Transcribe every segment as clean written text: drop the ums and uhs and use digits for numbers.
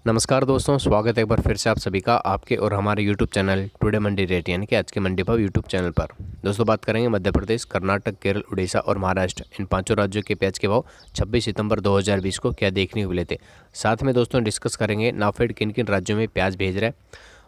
नमस्कार दोस्तों, स्वागत है एक बार फिर से आप सभी का आपके और हमारे YouTube चैनल टुडे मंडी रेट यानी कि आज के मंडी भाव YouTube चैनल पर। दोस्तों बात करेंगे मध्य प्रदेश, कर्नाटक, केरल, उड़ीसा और महाराष्ट्र इन पांचों राज्यों के प्याज के भाव 26 सितंबर 2020 को क्या देखने को मिले थे। साथ में दोस्तों डिस्कस करेंगे नाफेड किन किन राज्यों में प्याज भेज रहा है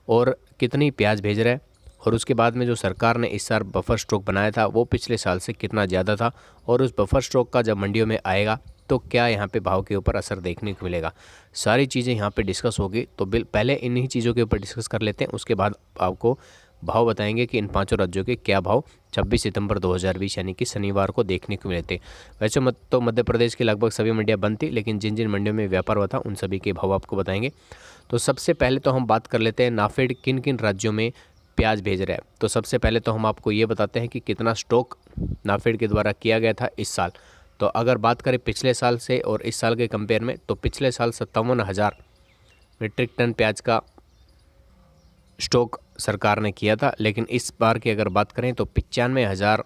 और कितनी प्याज भेज रहा है, और उसके बाद में जो सरकार ने इस साल बफर स्टॉक बनाया था वो पिछले साल से कितना ज़्यादा था, और उस बफर स्टॉक का जब मंडियों में आएगा तो क्या यहाँ पे भाव के ऊपर असर देखने को मिलेगा। सारी चीज़ें यहाँ पे डिस्कस होगी। तो पहले इन्हीं चीज़ों के ऊपर डिस्कस कर लेते हैं, उसके बाद आपको भाव बताएंगे कि इन पांचों राज्यों के क्या भाव 26 सितंबर 2020 यानी कि शनिवार को देखने को मिले थे। वैसे तो मध्य प्रदेश की लगभग सभी मंडियाँ बंद थी, लेकिन जिन जिन मंडियों में व्यापार हुआ था उन सभी के भाव आपको बताएंगे। तो सबसे पहले तो हम बात कर लेते हैं नाफेड किन किन राज्यों में प्याज भेज रहा है। तो सबसे पहले तो हम आपको ये बताते हैं कि कितना स्टॉक नाफेड के द्वारा किया गया था इस साल। तो अगर बात करें पिछले साल से और इस साल के कंपेयर में, तो पिछले साल 57,000 मीट्रिक टन प्याज का स्टॉक सरकार ने किया था, लेकिन इस बार की अगर बात करें तो 95,000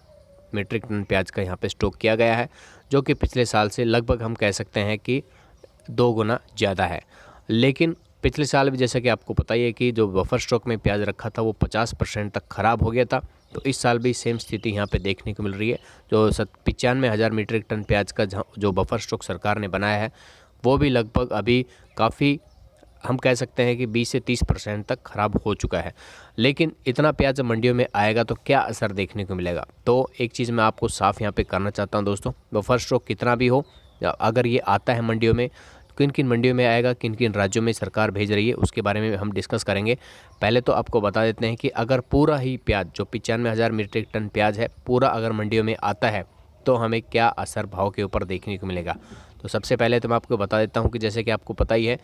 मीट्रिक टन प्याज का यहाँ पे स्टॉक किया गया है, जो कि पिछले साल से लगभग हम कह सकते हैं कि 2 गुना ज़्यादा है। लेकिन पिछले साल भी जैसा कि आपको पता ही है कि जो बफर स्टॉक में प्याज रखा था वो 50% तक ख़राब हो गया था। तो इस साल भी सेम स्थिति यहाँ पे देखने को मिल रही है। जो 95,000 मीट्रिक टन प्याज का जो बफर स्टॉक सरकार ने बनाया है वो भी लगभग अभी काफ़ी हम कह सकते हैं कि 20 से 30% तक ख़राब हो चुका है। लेकिन इतना प्याज मंडियों में आएगा तो क्या असर देखने को मिलेगा। तो एक चीज़ मैं आपको साफ यहाँ पे करना चाहता हूँ दोस्तों, बफर स्टॉक कितना भी हो, अगर ये आता है मंडियों में, किन किन मंडियों में आएगा, किन किन राज्यों में सरकार भेज रही है, उसके बारे में हम डिस्कस करेंगे। पहले तो आपको बता देते हैं कि अगर पूरा ही प्याज जो 95,000 मीट्रिक टन प्याज है पूरा अगर मंडियों में आता है तो हमें क्या असर भाव के ऊपर देखने को मिलेगा। तो सबसे पहले तो मैं आपको बता देता हूँ कि जैसे कि आपको पता ही है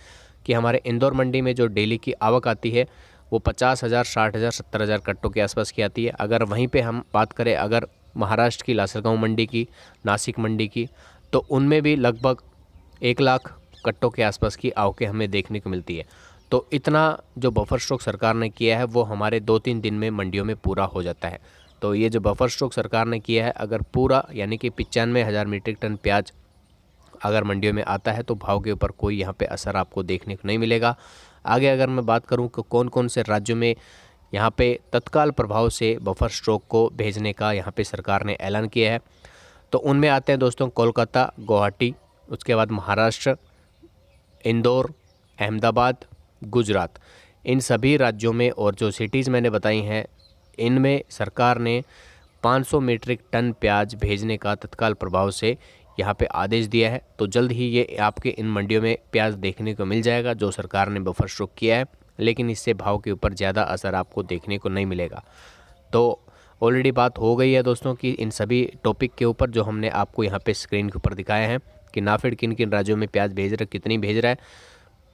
कि हमारे इंदौर मंडी में जो डेली की आवक आती है वो 50,000, 60,000, 70,000 कट्टों के आसपास की आती है। अगर वहीं पे हम बात करें अगर महाराष्ट्र की लासलगांव मंडी की, नासिक मंडी की, तो उनमें भी लगभग 1 लाख कट्टों के आसपास की आवकें हमें देखने को मिलती है। तो इतना जो बफर स्टॉक सरकार ने किया है वो हमारे 2-3 दिन में मंडियों में पूरा हो जाता है। तो ये जो बफर स्टॉक सरकार ने किया है अगर पूरा यानी कि 95,000 मीट्रिक टन प्याज अगर मंडियों में आता है तो भाव के ऊपर कोई यहाँ पे असर आपको देखने को नहीं मिलेगा। आगे अगर मैं बात करूँ कि कौन कौन से राज्यों में यहाँ पे तत्काल प्रभाव से बफर स्टॉक को भेजने का यहाँ पे सरकार ने ऐलान किया है, तो उनमें आते हैं दोस्तों कोलकाता, गुवाहाटी, उसके बाद महाराष्ट्र, इंदौर, अहमदाबाद, गुजरात। इन सभी राज्यों में और जो सिटीज़ मैंने बताई हैं इनमें सरकार ने 500 मीट्रिक टन प्याज भेजने का तत्काल प्रभाव से यहाँ पे आदेश दिया है। तो जल्द ही ये आपके इन मंडियों में प्याज देखने को मिल जाएगा जो सरकार ने बफर स्टॉक किया है, लेकिन इससे भाव के ऊपर ज़्यादा असर आपको देखने को नहीं मिलेगा। तो ऑलरेडी बात हो गई है दोस्तों कि इन सभी टॉपिक के ऊपर जो हमने आपको यहाँ पे स्क्रीन के ऊपर दिखाए हैं कि नाफेड किन किन राज्यों में प्याज भेज रहा है, कितनी भेज रहा है,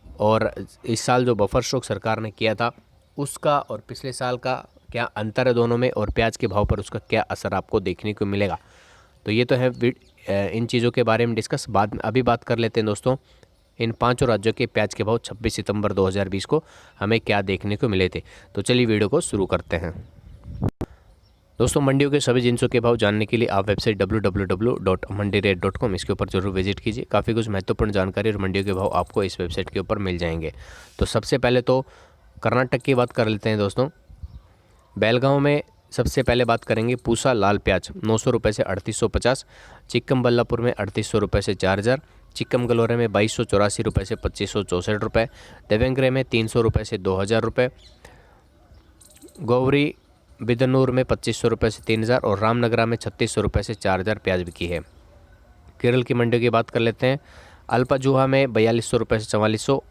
और इस साल जो बफर स्टॉक सरकार ने किया था उसका और पिछले साल का क्या अंतर है दोनों में, और प्याज के भाव पर उसका क्या असर आपको देखने को मिलेगा। तो ये तो है इन चीज़ों के बारे में डिस्कस। बाद में अभी बात कर लेते हैं दोस्तों इन पांचों राज्यों के प्याज के भाव 26 सितंबर 2020 को हमें क्या देखने को मिले थे। तो चलिए वीडियो को शुरू करते हैं। दोस्तों मंडियों के सभी जिनसों के भाव जानने के लिए आप वेबसाइट www.mandirate.com इसके ऊपर जरूर विजिट कीजिए। काफ़ी कुछ महत्वपूर्ण जानकारी और मंडियों के भाव आपको इस वेबसाइट के ऊपर मिल जाएंगे। तो सबसे पहले तो कर्नाटक की बात कर लेते हैं दोस्तों। बेलगांव में सबसे पहले बात करेंगे पूसा लाल प्याज 900 रुपये से 3850, चिक्कमबल्लापुर में 3800 रुपये से 4000, चिक्कमगलोरे में 2284 रुपये से 2564 रुपये, देवेंगरे में 300 रुपये से 2000 रुपये, गौरी बिदनूर में 2500 रुपये से 3000 और रामनगरा में 3600 रुपये से 4000 प्याज बिकी है। केरल की मंडियों की बात कर लेते हैं। अल्पाजुहा में 4200 रुपये से 4400,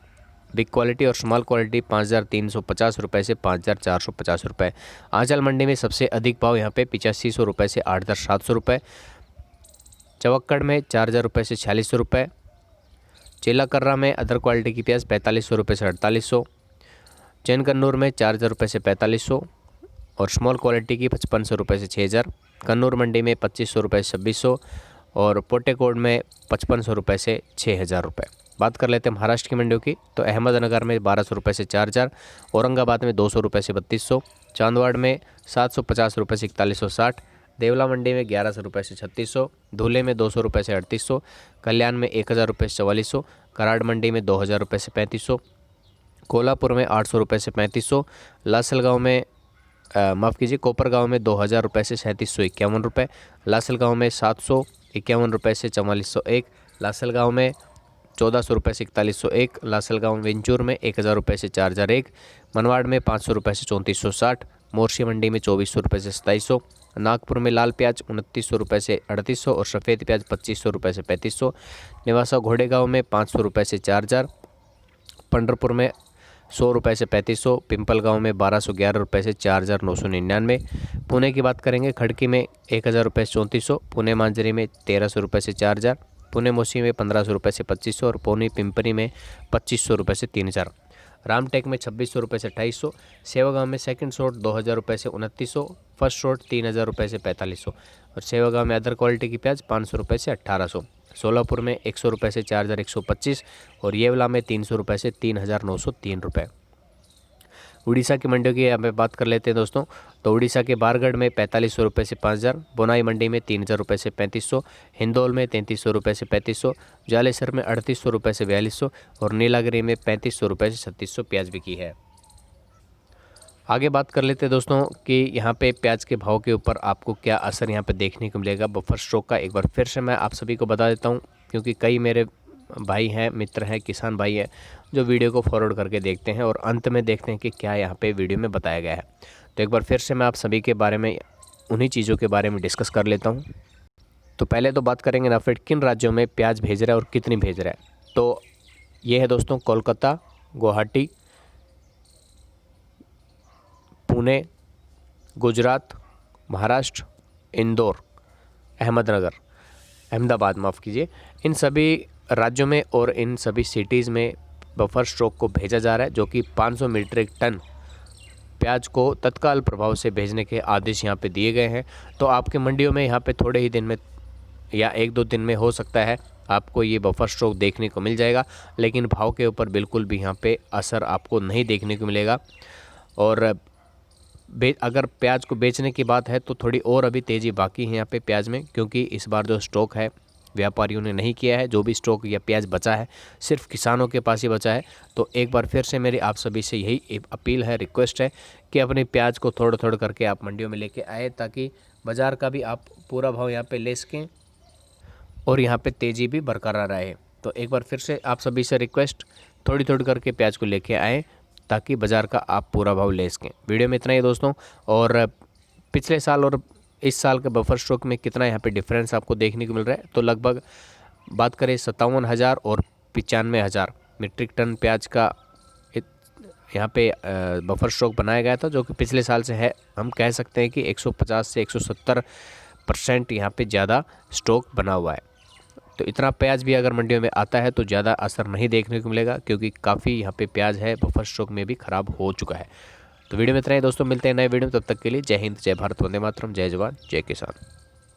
बिग क्वालिटी और स्मॉल क्वालिटी 5350 रुपये से 5450 रुपये। आंचल मंडी में सबसे अधिक भाव यहाँ पे 8500 रुपये से 8700 रुपये, चवक्कड़ में 4000 रुपये से 4600 रुपये, चिल्लाकर्रा में अदर क्वालिटी की प्याज 4500 रुपये से 4800, चैनकन्नूर में 4000 रुपये से 4500 और स्मॉल क्वालिटी की 5500 रुपये से 6000, कन्नूर मंडी में 2500 रुपये से 2600 और पोटेकोड में 5500 रुपये से 6000 रुपये। बात कर लेते हैं महाराष्ट्र की मंडियों की। तो अहमदनगर में 1200 रुपये से 4000, औरंगाबाद में 200 रुपये से 3200, चांदवाड़ में 750 रुपये से 4160, देवला मंडी में 1100 रुपये से 3600, धुले में 200 रुपये से 3800, कल्याण में 1000 रुपये से 4400, कराड़ मंडी में 2000 रुपये से 3500, कोल्हापुर में 800 रुपये से 3500, लासलगांव में माफ़ कीजिए कोपरगांव में 2000 रुपये से 3751 रुपये, लासलगांव में 751 रुपये से 4401, लासलगांव में 1400 रुपये से 4101, लासलगांव वेंचूर में 1000 रुपये से 4001, मनवाड़ में 500 रुपये से 3460, मोर्शी मंडी में 2400 रुपये से 2700, नागपुर में लाल प्याज 2900 रुपये से 3800 और सफ़ेद प्याज 2500 रुपये से 3500, नेवासा घोड़ेगांव में 500 रुपये से 4000, पंढरपुर में 100 रुपये से 3500, पिंपल गांव में 1211 रुपये से 4999, पुणे की बात करेंगे खड़की में 1000 रुपये से 3400, पुणे मांजरी में 1300 रुपये से 4000, पुणे मोसी में 1500 रुपये से 2500 और पौनी पिंपरी में 2500 रुपये से 3000, रामटेक में 2600 रुपये से 2800, सेवागांव में सेकंड शॉट 2000 रुपये से 2900, फर्स्ट शॉट 3000 रुपये से 4500 और सेवागांव में अदर क्वालिटी की प्याज 500 रुपये से 1800, सोलापुर में 100 रुपये से 4125 और येवला में 300 रुपये से 3903 रुपये। उड़ीसा की मंडियों की यहाँ पे बात कर लेते हैं दोस्तों, तो उड़ीसा के बारगढ़ में 4500 रुपये से 5000, बोनाई मंडी में 3000 रुपये से 3500, हिंदौल में 3300 रुपये से 3500, जालेसर में 3800 रुपये से 4200 और नीलागिरी में 3500 रुपये से 3600 प्याज बिकी है। आगे बात कर लेते हैं दोस्तों कि यहाँ पे प्याज के भाव के ऊपर आपको क्या असर यहाँ पे देखने को मिलेगा बफर स्टॉक का। एक बार फिर से मैं आप सभी को बता देता हूँ, क्योंकि कई मेरे भाई हैं, मित्र हैं, किसान भाई हैं जो वीडियो को फॉरवर्ड करके देखते हैं और अंत में देखते हैं कि क्या यहाँ पे वीडियो में बताया गया है। तो एक बार फिर से मैं आप सभी के बारे में उन्हीं चीज़ों के बारे में डिस्कस कर लेता हूँ। तो पहले तो बात करेंगे नाफेड किन राज्यों में प्याज भेज रहा है और कितनी भेज रहा है। तो ये है दोस्तों कोलकाता, गुवाहाटी, पुणे, गुजरात, महाराष्ट्र, इंदौर, अहमदाबाद माफ़ कीजिए, इन सभी राज्यों में और इन सभी सिटीज़ में बफर स्टॉक को भेजा जा रहा है, जो कि 500 मीट्रिक टन प्याज को तत्काल प्रभाव से भेजने के आदेश यहाँ पे दिए गए हैं। तो आपके मंडियों में यहाँ पे थोड़े ही दिन में या 1-2 दिन में हो सकता है आपको ये बफर स्टॉक देखने को मिल जाएगा, लेकिन भाव के ऊपर बिल्कुल भी यहाँ पे असर आपको नहीं देखने को मिलेगा। और अगर प्याज को बेचने की बात है तो थोड़ी और अभी तेज़ी बाकी है यहाँ पे प्याज में, क्योंकि इस बार जो स्टॉक है व्यापारियों ने नहीं किया है। जो भी स्टॉक या प्याज बचा है सिर्फ किसानों के पास ही बचा है। तो एक बार फिर से मेरी आप सभी से यही अपील है, रिक्वेस्ट है कि अपने प्याज को थोड़ा थोड़ा करके आप मंडियों में लेके आए, ताकि बाज़ार का भी आप पूरा भाव यहाँ पे ले सकें और यहाँ पे तेज़ी भी बरकरार रहे। तो एक बार फिर से आप सभी से रिक्वेस्ट, थोड़ी थोड़ी करके प्याज को लेके आएँ ताकि बाज़ार का आप पूरा भाव ले सकें। वीडियो में इतना ही दोस्तों। और पिछले साल और इस साल के बफर स्टॉक में कितना यहाँ पे डिफरेंस आपको देखने को मिल रहा है, तो लगभग बात करें 57,000 और 95,000 मीट्रिक टन प्याज का यहाँ पे बफर स्टॉक बनाया गया था, जो कि पिछले साल से है। हम कह सकते हैं कि 150 से 170% यहाँ पे ज़्यादा स्टॉक बना हुआ है। तो इतना प्याज भी अगर मंडियों में आता है तो ज़्यादा असर नहीं देखने को मिलेगा, क्योंकि काफ़ी यहाँ पे प्याज है बफर स्टॉक में भी ख़राब हो चुका है। तो वीडियो में इतना ही दोस्तों, मिलते हैं नए वीडियो में। तब तक के लिए जय हिंद, जय भारत, वंदे मातरम, जय जवान, जय किसान।